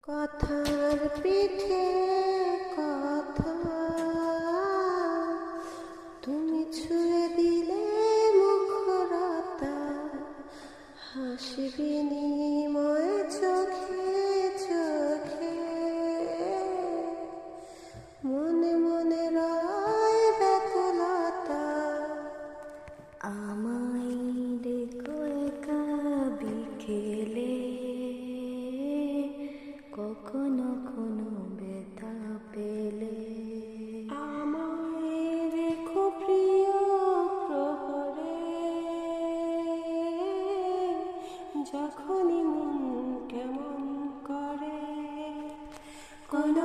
কথার পিঠে কথা, তুমি ছুঁয়ে দিলে মুখরতা, হাসি বিনিময় চোখে চোখে, মনে মনে রয় ব্যাকুলতা। আমায় ডেকো একা বিকেলে, কখনো কোনো ব্যথা পেলে। আমায় রেখো প্রিয় প্রহরে, যখনই মন কেমন করে। কোনো